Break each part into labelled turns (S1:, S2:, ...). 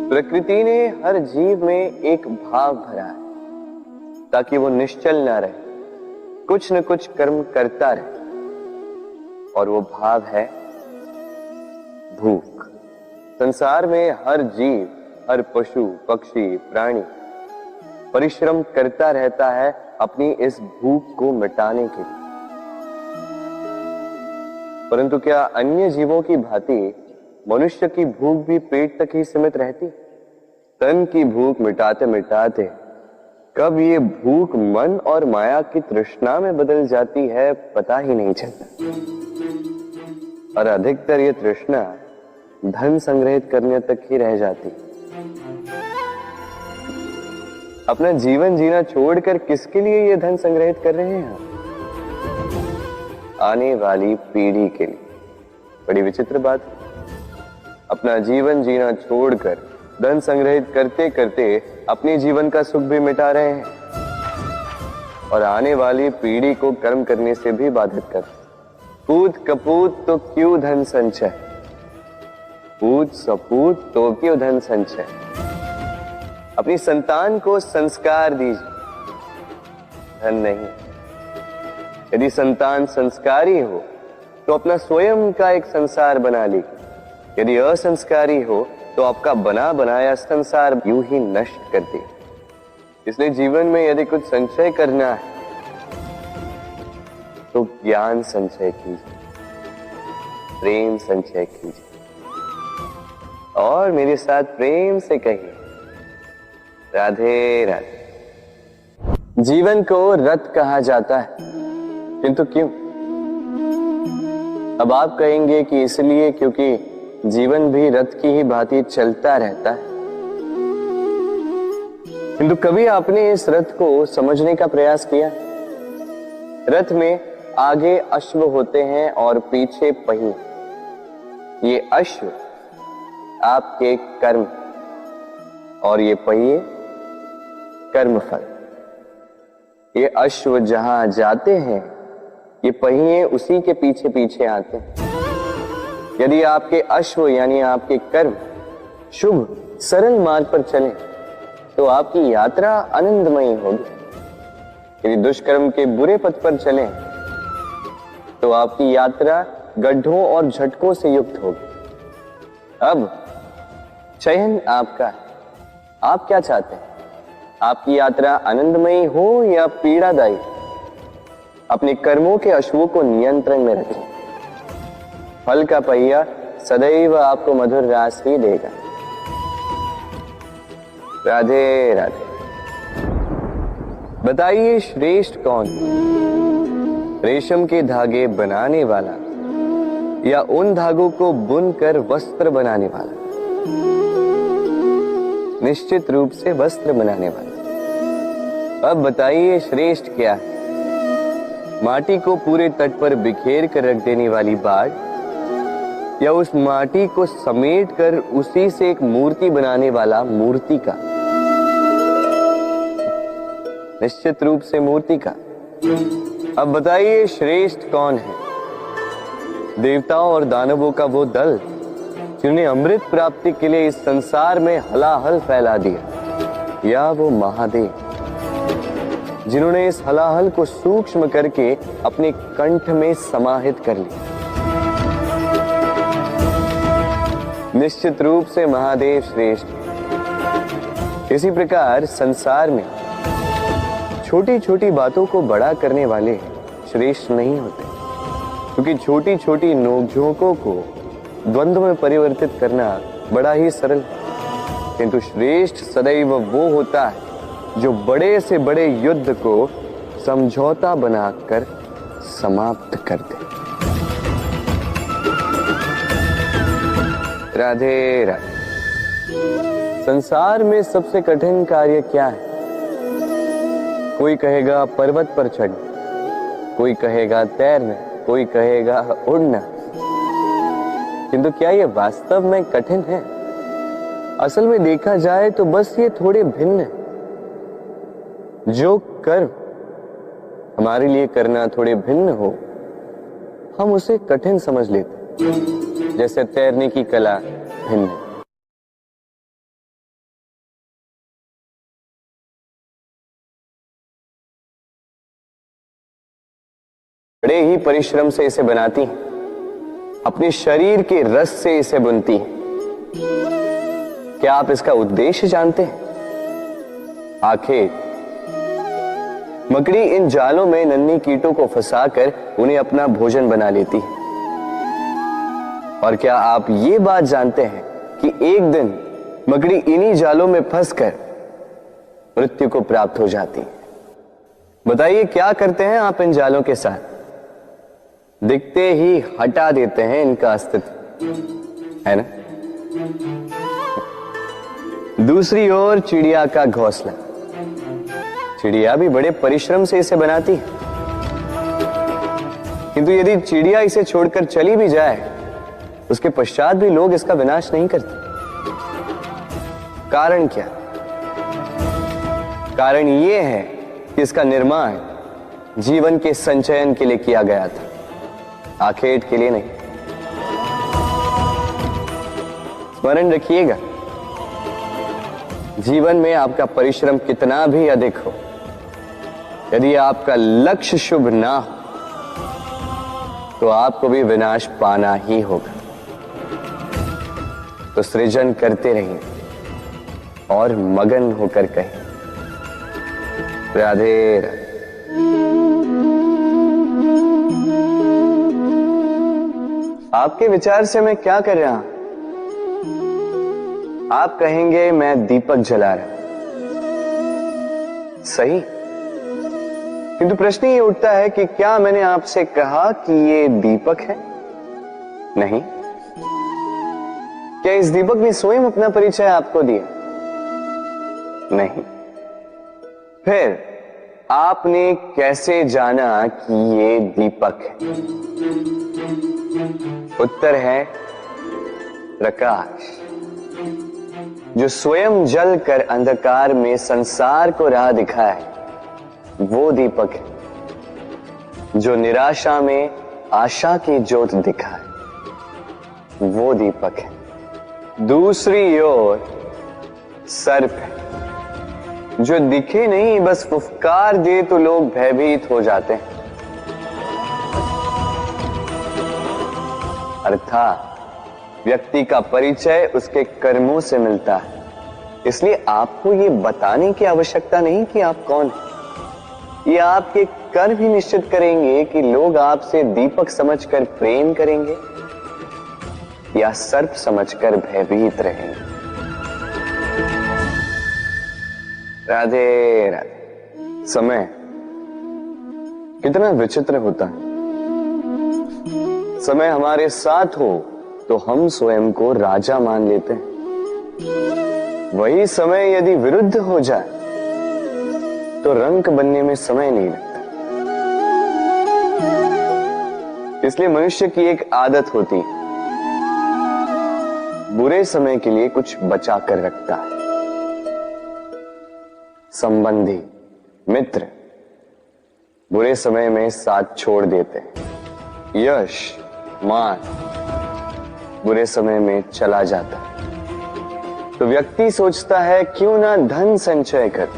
S1: प्रकृति ने हर जीव में एक भाव भरा है ताकि वो निश्चल ना रहे, कुछ न कुछ कर्म करता रहे। और वो भाव है भूख। संसार में हर जीव, हर पशु पक्षी प्राणी परिश्रम करता रहता है अपनी इस भूख को मिटाने के लिए। परंतु क्या अन्य जीवों की भांति मनुष्य की भूख भी पेट तक ही सीमित रहती? तन की भूख मिटाते मिटाते कब ये भूख मन और माया की तृष्णा में बदल जाती है पता ही नहीं चलता। और अधिकतर ये तृष्णा धन संग्रहित करने तक ही रह जाती। अपना जीवन जीना छोड़कर किसके लिए ये धन संग्रहित कर रहे हैं? आने वाली पीढ़ी के लिए। बड़ी विचित्र बात है। अपना जीवन जीना छोड़कर धन संग्रहित करते करते अपने जीवन का सुख भी मिटा रहे हैं और आने वाली पीढ़ी को कर्म करने से भी बाधित कर। पूत कपूत तो क्यों धन संचय, पूत सपूत तो क्यों धन संचय। अपनी संतान को संस्कार दीजिए, धन नहीं। यदि संतान संस्कारी हो तो अपना स्वयं का एक संसार बना ली। यदि असंस्कारी हो तो आपका बना बनाया संसार यूं ही नष्ट कर दे। इसलिए जीवन में यदि कुछ संचय करना है तो ज्ञान संचय कीजिए, प्रेम संचय कीजिए और मेरे साथ प्रेम से कहिए राधे राधे। जीवन को रथ कहा जाता है, किंतु क्यों? अब आप कहेंगे कि इसलिए क्योंकि जीवन भी रथ की ही भांति चलता रहता है। किंतु कभी आपने इस रथ को समझने का प्रयास किया? रथ में आगे अश्व होते हैं और पीछे पहिए। ये अश्व आपके कर्म और ये पहिए कर्मफल। ये अश्व जहां जाते हैं ये पहिए उसी के पीछे पीछे आते हैं। यदि आपके अश्व यानी आपके कर्म शुभ सरल मार्ग पर चलें तो आपकी यात्रा आनंदमयी होगी। यदि दुष्कर्म के बुरे पथ पर चलें तो आपकी यात्रा गड्ढों और झटकों से युक्त होगी। अब चयन आपका है, आप क्या चाहते हैं? आपकी यात्रा आनंदमयी हो या पीड़ादायी? अपने कर्मों के अश्वों को नियंत्रण में रखें। फल का पहिया सदैव आपको मधुर रास ही देगा। राधे राधे। बताइए श्रेष्ठ कौन? रेशम के धागे बनाने वाला या उन धागों को बुनकर वस्त्र बनाने वाला? निश्चित रूप से वस्त्र बनाने वाला। अब बताइए श्रेष्ठ क्या है? माटी को पूरे तट पर बिखेर कर रख देने वाली बाढ़ या उस माटी को समेट कर उसी से एक मूर्ति बनाने वाला मूर्तिकार? निश्चित रूप से मूर्तिकार। अब बताइए श्रेष्ठ कौन है? देवताओं और दानवों का वो दल जिन्होंने अमृत प्राप्ति के लिए इस संसार में हलाहल फैला दिया, या वो महादेव जिन्होंने इस हलाहल को सूक्ष्म करके अपने कंठ में समाहित कर लिया? निश्चित रूप से महादेव श्रेष्ठ। इसी प्रकार संसार में छोटी छोटी बातों को बड़ा करने वाले श्रेष्ठ नहीं होते, क्योंकि छोटी छोटी नोकझोंकों को द्वंद्व में परिवर्तित करना बड़ा ही सरल है। किंतु श्रेष्ठ सदैव वो होता है जो बड़े से बड़े युद्ध को समझौता बनाकर समाप्त कर दे। राधे राधे। संसार में सबसे कठिन कार्य क्या है? कोई कहेगा पर्वत पर चढ़ना, कोई कहेगा तैरना, कोई कहेगा उड़ना। किंतु क्या ये वास्तव में कठिन है? असल में देखा जाए तो बस ये थोड़े भिन्न है। जो कर्म हमारे लिए करना थोड़े भिन्न हो, हम उसे कठिन समझ लेते, जैसे तैरने की कला भिन्न है। बड़े ही परिश्रम से इसे बनाती हैं, अपने शरीर के रस से इसे बुनती हैं। क्या आप इसका उद्देश्य जानते हैं? आखिर मकड़ी इन जालों में नन्ही कीटों को फंसाकर उन्हें अपना भोजन बना लेती है। और क्या आप ये बात जानते हैं कि एक दिन मकड़ी इन्हीं जालों में फंसकर मृत्यु को प्राप्त हो जाती है? बताइए क्या करते हैं आप इन जालों के साथ? दिखते ही हटा देते हैं इनका अस्तित्व, है ना? दूसरी ओर चिड़िया का घोंसला। चिड़िया भी बड़े परिश्रम से इसे बनाती है, किंतु यदि चिड़िया इसे छोड़कर चली भी जाए, उसके पश्चात भी लोग इसका विनाश नहीं करते। कारण क्या? कारण यह है कि इसका निर्माण जीवन के संचयन के लिए किया गया था, आखेट के लिए नहीं। स्मरण रखिएगा, जीवन में आपका परिश्रम कितना भी अधिक हो, यदि आपका लक्ष्य शुभ ना हो तो आपको भी विनाश पाना ही होगा। तो सृजन करते रहिए और मगन होकर कहें राधे राधे। आपके विचार से मैं क्या कर रहा हूं? आप कहेंगे मैं दीपक जला रहा। सही, किंतु प्रश्न ये उठता है कि क्या मैंने आपसे कहा कि ये दीपक है? नहीं। क्या इस दीपक ने स्वयं अपना परिचय आपको दिया? नहीं। फिर आपने कैसे जाना कि ये दीपक है? उत्तर है प्रकाश, जो स्वयं जलकर अंधकार में संसार को राह दिखाए, वो दीपक है। जो निराशा में आशा की ज्योत दिखाए, वो दीपक है। दूसरी ओर सर्प है, जो दिखे नहीं, बस फुफकार दे तो लोग भयभीत हो जाते हैं। अर्थात व्यक्ति का परिचय उसके कर्मों से मिलता है, इसलिए आपको ये बताने की आवश्यकता नहीं कि आप कौन हैं। ये आपके कर्म ही निश्चित करेंगे कि लोग आपसे दीपक समझकर प्रेम करेंगे या सर्प समझकर भयभीत रहेंगे। राधे राधे। समय कितना विचित्र होता है। समय हमारे साथ हो तो हम स्वयं को राजा मान लेते हैं। वही समय यदि विरुद्ध हो जाए तो रंक बनने में समय नहीं लगता। इसलिए मनुष्य की एक आदत होती है, बुरे समय के लिए कुछ बचा कर रखता है। संबंधी, मित्र बुरे समय में साथ छोड़ देते हैं। यश, मान बुरे समय में चला जाता है। तो व्यक्ति सोचता है क्यों ना धन संचय कर।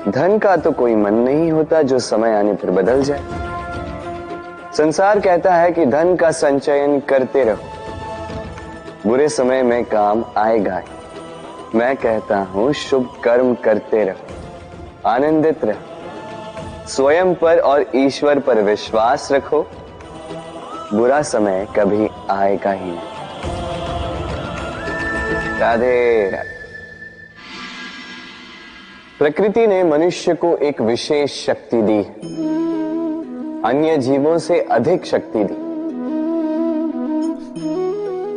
S1: धन का तो कोई मन नहीं होता जो समय आने पर बदल जाए। संसार कहता है कि धन का संचयन करते रहो, बुरे समय में काम आएगा ही। मैं कहता हूं शुभ कर्म करते रहो, आनंदित रहो, स्वयं पर और ईश्वर पर विश्वास रखो, बुरा समय कभी आएगा ही नहीं। राधे राधे। प्रकृति ने मनुष्य को एक विशेष शक्ति दी है, अन्य जीवों से अधिक शक्ति दी,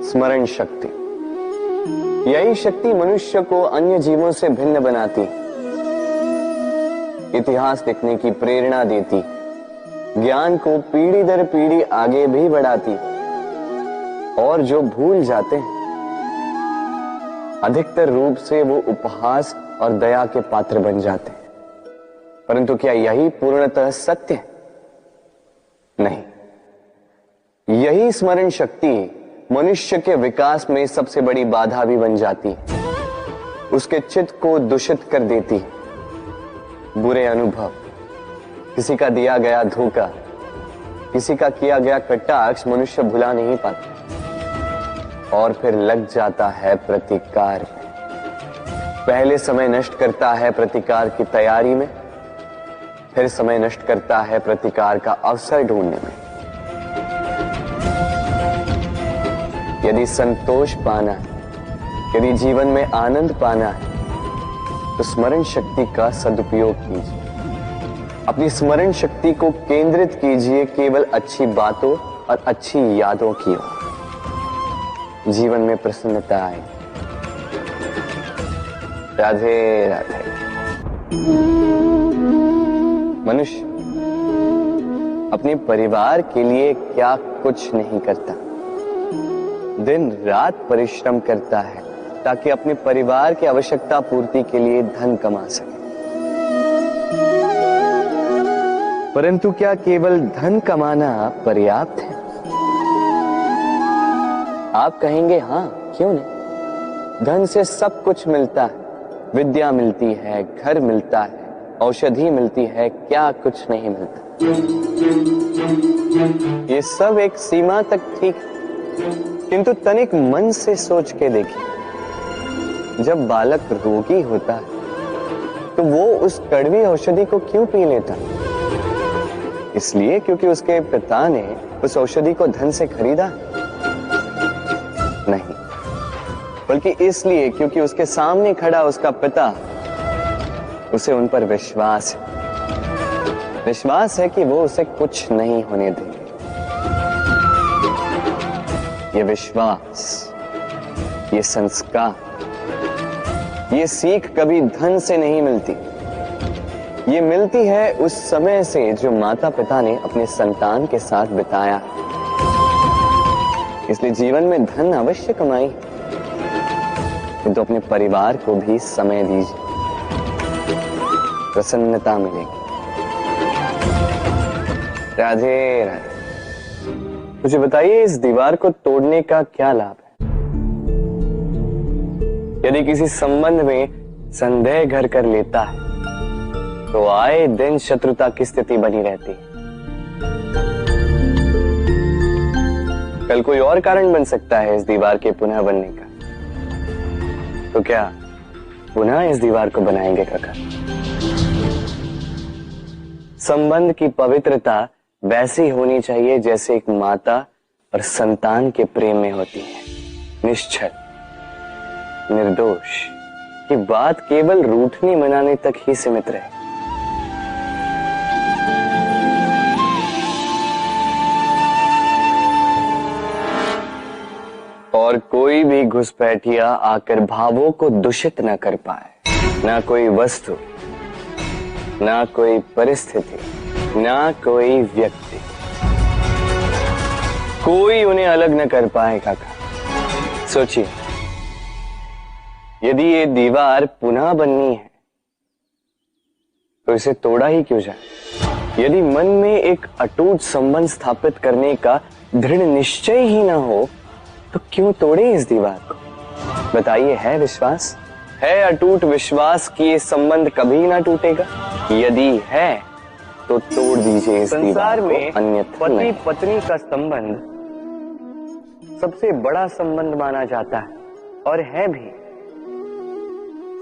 S1: स्मरण शक्ति। यही शक्ति मनुष्य को अन्य जीवों से भिन्न बनाती, इतिहास लिखने की प्रेरणा देती, ज्ञान को पीढ़ी दर पीढ़ी आगे भी बढ़ाती। और जो भूल जाते हैं अधिकतर रूप से वो उपहास और दया के पात्र बन जाते हैं। परंतु क्या यही पूर्णतः सत्य है? नहीं। यही स्मरण शक्ति मनुष्य के विकास में सबसे बड़ी बाधा भी बन जाती है, उसके चित्त को दूषित कर देती। बुरे अनुभव, किसी का दिया गया धोखा, किसी का किया गया कटाक्ष मनुष्य भुला नहीं पाता और फिर लग जाता है प्रतिकार में। पहले समय नष्ट करता है प्रतिकार की तैयारी में, फिर समय नष्ट करता है प्रतिकार का अवसर ढूंढने में। यदि संतोष पाना है, यदि जीवन में आनंद पाना है, तो स्मरण शक्ति का सदुपयोग कीजिए। अपनी स्मरण शक्ति को केंद्रित कीजिए केवल अच्छी बातों और अच्छी यादों की ओर। जीवन में प्रसन्नता आए। राधे राधे। मनुष्य अपने परिवार के लिए क्या कुछ नहीं करता, दिन रात परिश्रम करता है ताकि अपने परिवार की आवश्यकता पूर्ति के लिए धन कमा सके। परंतु क्या केवल धन कमाना पर्याप्त है? आप कहेंगे हाँ, क्यों नहीं। धन से सब कुछ मिलता है, विद्या मिलती है, घर मिलता है, औषधि मिलती है, क्या कुछ नहीं मिलता। ये सब एक सीमा तक ठीक, किंतु तनिक मन से सोच के देखिए, जब बालक रोगी होता है तो वो उस कड़वी औषधि को क्यों पी लेता? इसलिए क्योंकि उसके पिता ने उस औषधि को धन से खरीदा? नहीं, बल्कि इसलिए क्योंकक्योंकि उसके सामने खड़ा उसका पिता, उसे उन पर विश्वास है। विश्वास है कि वो उसे कुछ नहीं होने देंगे। ये विश्वास, ये संस्कार, ये सीख कभी धन से नहीं मिलती। ये मिलती है उस समय से जो माता पिता ने अपने संतान के साथ बिताया। इसलिए जीवन में धन अवश्य कमाई, किंतु अपने परिवार को भी समय दीजिए, प्रसन्नता मिलेगी। राधे राधे। मुझे बताइए, इस दीवार को तोड़ने का क्या लाभ है? यदि किसी संबंध में संदेह घर कर लेता है तो आए दिन शत्रुता की स्थिति बनी रहती। कल कोई और कारण बन सकता है इस दीवार के पुनः बनने का। तो क्या पुनः इस दीवार को बनाएंगे काका? संबंध की पवित्रता वैसी होनी चाहिए जैसे एक माता और संतान के प्रेम में होती है, निश्चल, निर्दोष। कि बात केवल रूठने मनाने तक ही सीमित रहे। और कोई भी घुसपैठिया आकर भावों को दूषित न कर पाए। ना कोई वस्तु, ना कोई परिस्थिति, ना कोई व्यक्ति, कोई उन्हें अलग न कर पाए काका। सोचिए, यदि ये दीवार पुनः बननी है तो इसे तोड़ा ही क्यों जाए? यदि मन में एक अटूट संबंध स्थापित करने का दृढ़ निश्चय ही ना हो तो क्यों तोड़े इस दीवार को? बताइए, है विश्वास, है अटूट विश्वास कि ये संबंध कभी ना टूटेगा? यदि है तो तोड़ दीजिए इस दीवार में, अन्यथा पति पत्नी का संबंध सबसे बड़ा संबंध माना जाता है और है भी।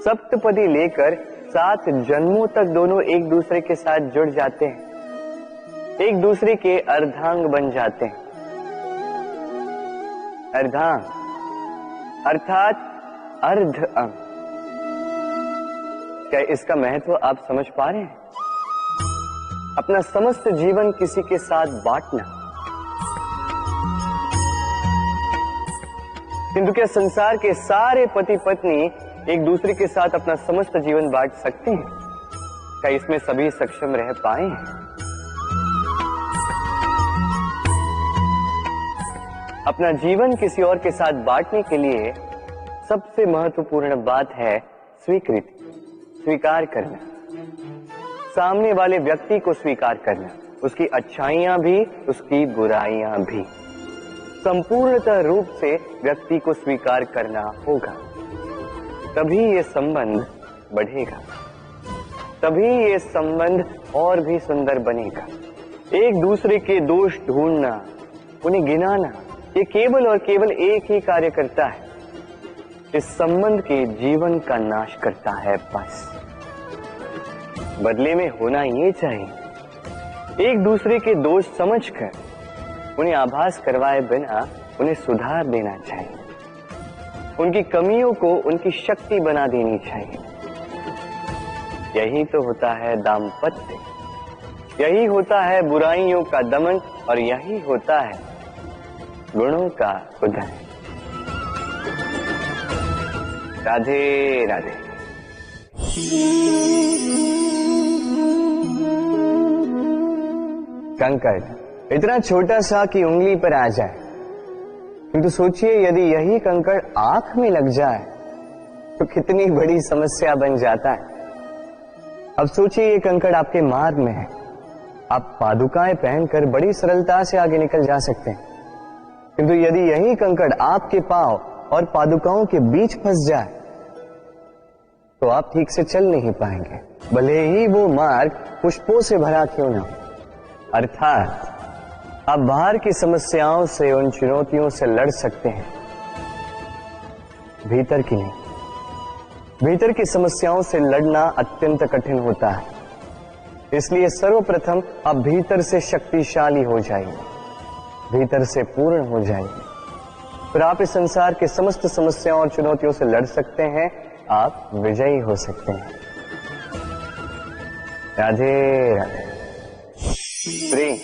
S1: सप्तपदी लेकर 7 जन्मों तक दोनों एक दूसरे के साथ जुड़ जाते हैं, एक दूसरे के अर्धांग बन जाते हैं। अर्धांग अर्थात अर्ध अंग। क्या इसका महत्व आप समझ पा रहे हैं? अपना समस्त जीवन किसी के साथ बांटना। किंतु क्या संसार के सारे पति पत्नी एक दूसरे के साथ अपना समस्त जीवन बांट सकते हैं? क्या इसमें सभी सक्षम रह पाए हैं? अपना जीवन किसी और के साथ बांटने के लिए सबसे महत्वपूर्ण बात है स्वीकृति, स्वीकार करना। सामने वाले व्यक्ति को स्वीकार करना, उसकी अच्छाइयां भी, उसकी बुराइयां भी। संपूर्णतः रूप से व्यक्ति को स्वीकार करना होगा, तभी ये संबंध बढ़ेगा, तभी ये संबंध और भी सुंदर बनेगा। एक दूसरे के दोष ढूंढना, उन्हें गिनाना, ये केवल और केवल एक ही कार्य करता है, इस संबंध के जीवन का नाश करता है। बस बदले में होना ये चाहिए, एक दूसरे के दोष समझकर उन्हें आभास करवाए बिना उन्हें सुधार देना चाहिए, उनकी कमियों को उनकी शक्ति बना देनी चाहिए। यही तो होता है दाम्पत्य, यही होता है बुराइयों का दमन, और यही होता है गुणों का उदय। राधे राधे। कंकड़ इतना छोटा सा कि उंगली पर आ जाए, किंतु सोचिए यदि यही कंकड़ आंख में लग जाए तो कितनी बड़ी समस्या बन जाता है। अब सोचिए ये कंकड़ आपके मार्ग में है, आप पादुकाएं पहनकर बड़ी सरलता से आगे निकल जा सकते हैं, किंतु यदि यही कंकड़ आपके पांव और पादुकाओं के बीच फंस जाए तो आप ठीक से चल नहीं पाएंगे, भले ही वो मार्ग पुष्पों से भरा क्यों ना हो। अर्थात आप बाहर की समस्याओं से, उन चुनौतियों से लड़ सकते हैं, भीतर की नहीं। भीतर की समस्याओं से लड़ना अत्यंत कठिन होता है, इसलिए सर्वप्रथम आप भीतर से शक्तिशाली हो जाइए, भीतर से पूर्ण हो जाइए, फिर आप इस संसार के समस्त समस्याओं और चुनौतियों से लड़ सकते हैं, आप विजयी हो सकते हैं। राधे राधे। प्रेम,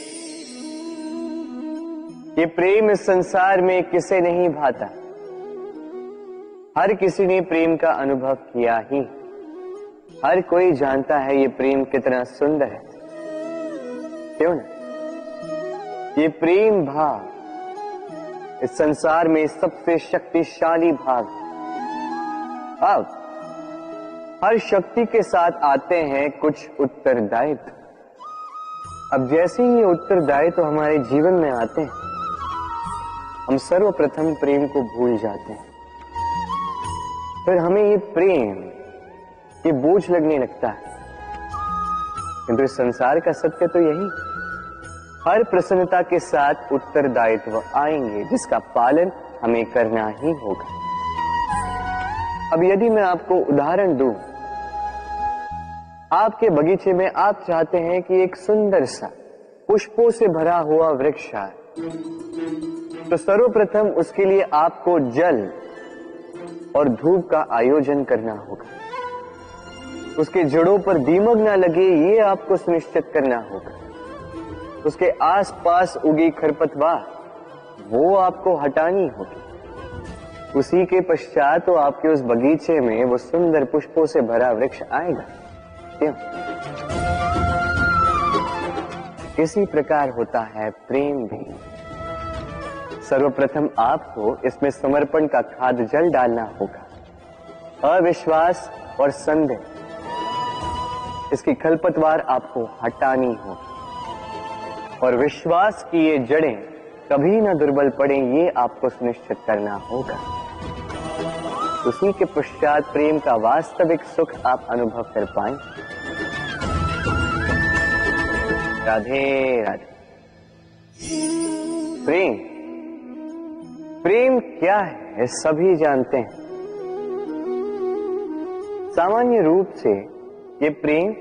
S1: ये प्रेम इस संसार में किसे नहीं भाता, हर किसी ने प्रेम का अनुभव किया ही, हर कोई जानता है ये प्रेम कितना सुंदर है, क्यों ना? ये प्रेम भाव इस संसार में सबसे शक्तिशाली भाव। अब हर शक्ति के साथ आते हैं कुछ उत्तरदायित्व। अब जैसे ही ये उत्तरदायित्व हमारे जीवन में आते हैं, हम सर्वप्रथम प्रेम को भूल जाते हैं, फिर हमें ये प्रेम, ये बोझ लगने लगता है। किंतु इस संसार का सत्य तो यही, हर प्रसन्नता के साथ उत्तरदायित्व आएंगे जिसका पालन हमें करना ही होगा। अब यदि मैं आपको उदाहरण दूं, आपके बगीचे में आप चाहते हैं कि एक सुंदर सा पुष्पों से भरा हुआ वृक्ष आए, तो सर्वप्रथम उसके लिए आपको जल और धूप का आयोजन करना होगा, उसके जड़ों पर दीमक ना लगे ये आपको सुनिश्चित करना होगा, उसके आसपास उगी खरपतवार वो आपको हटानी होगी, उसी के पश्चात तो आपके उस बगीचे में वो सुंदर पुष्पों से भरा वृक्ष आएगा। क्यों? इसी प्रकार होता है प्रेम भी। सर्वप्रथम आपको इसमें समर्पण का खाद जल डालना होगा, अविश्वास और संदेह, इसकी खरपतवार आपको हटानी होगी, और विश्वास की ये जड़ें कभी ना दुर्बल पड़े ये आपको सुनिश्चित करना होगा। उसी के पश्चात प्रेम का वास्तविक सुख आप अनुभव कर पाएंगे। राधे राधे। प्रेम, प्रेम क्या है सभी जानते हैं। सामान्य रूप से ये प्रेम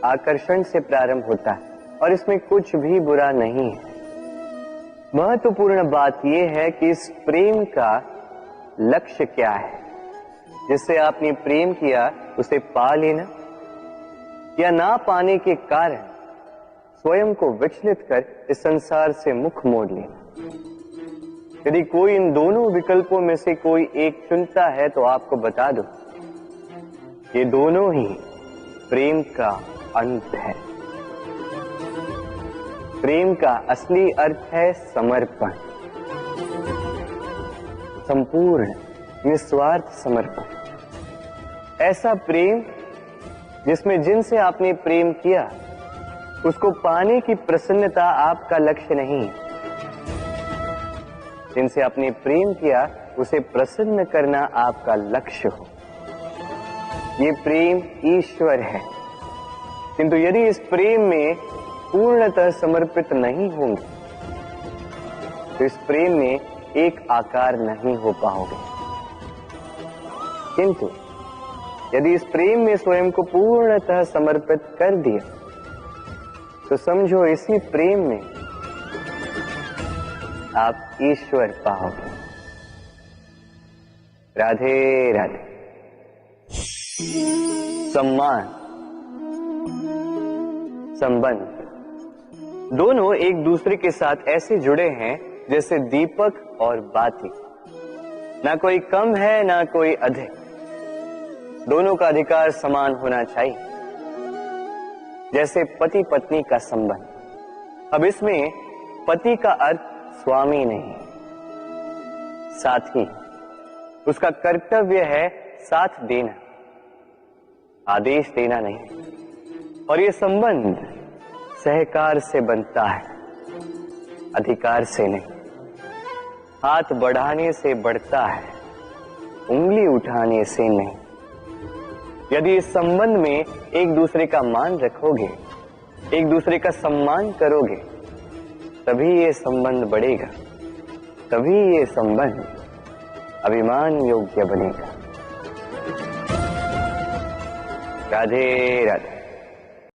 S1: आकर्षण से प्रारंभ होता है और इसमें कुछ भी बुरा नहीं है। महत्वपूर्ण बात यह है कि इस प्रेम का लक्ष्य क्या है। जिससे आपने प्रेम किया उसे पा लेना या ना पाने के कारण स्वयं को विचलित कर इस संसार से मुख मोड़ लेना। यदि कोई इन दोनों विकल्पों में से कोई एक चुनता है तो आपको बता दो, ये दोनों ही प्रेम का अंत है। प्रेम का असली अर्थ है समर्पण, संपूर्ण निस्वार्थ समर्पण। ऐसा प्रेम जिसमें जिनसे आपने प्रेम किया उसको पाने की प्रसन्नता आपका लक्ष्य नहीं है। जिनसे आपने प्रेम किया उसे प्रसन्न करना आपका लक्ष्य हो। ये प्रेम ईश्वर है। किंतु यदि इस प्रेम में पूर्णतः समर्पित नहीं होंगे तो इस प्रेम में एक आकार नहीं हो पाओगे। किंतु यदि इस प्रेम में स्वयं को पूर्णतः समर्पित कर दिया तो समझो इसी प्रेम में आप ईश्वर पाओगे। राधे राधे। सम्मान, संबंध दोनों एक दूसरे के साथ ऐसे जुड़े हैं जैसे दीपक और बाती। ना कोई कम है ना कोई अधिक, दोनों का अधिकार समान होना चाहिए, जैसे पति पत्नी का संबंध। अब इसमें पति का अर्थ स्वामी नहीं, साथी। उसका कर्तव्य है साथ देना, आदेश देना नहीं। और ये संबंध सहकार से बनता है, अधिकार से नहीं। हाथ बढ़ाने से बढ़ता है, उंगली उठाने से नहीं। यदि इस संबंध में एक दूसरे का मान रखोगे, एक दूसरे का सम्मान करोगे, तभी ये संबंध बढ़ेगा, तभी ये संबंध अभिमान योग्य बनेगा। राधे राधे।